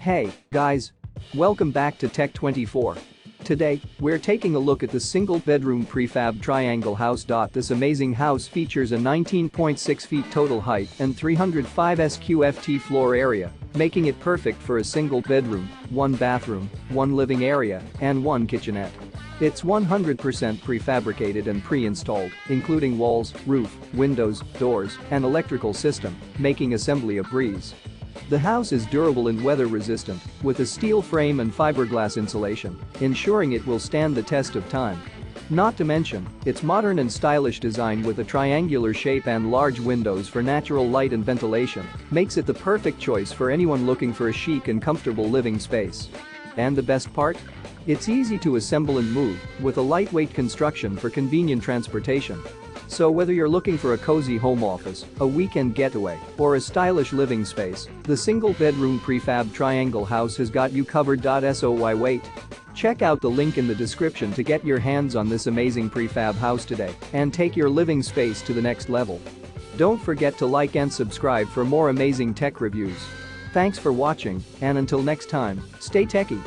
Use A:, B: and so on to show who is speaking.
A: Hey, guys. Welcome back to Tech24. Today, we're taking a look at the single-bedroom prefab triangle house. This amazing house features a 19.6 feet total height and 305 SQFT floor area, making it perfect for a single bedroom, one bathroom, one living area, and one kitchenette. It's 100% prefabricated and pre-installed, including walls, roof, windows, doors, and electrical system, making assembly a breeze. The house is durable and weather-resistant, with a steel frame and fiberglass insulation, ensuring it will stand the test of time. Not to mention, its modern and stylish design with a triangular shape and large windows for natural light and ventilation makes it the perfect choice for anyone looking for a chic and comfortable living space. And the best part? It's easy to assemble and move, with a lightweight construction for convenient transportation. So whether you're looking for a cozy home office, a weekend getaway, or a stylish living space, the single-bedroom prefab triangle house has got you covered. So why wait? Check out the link in the description to get your hands on this amazing prefab house today and take your living space to the next level. Don't forget to like and subscribe for more amazing tech reviews. Thanks for watching, and until next time, stay techy.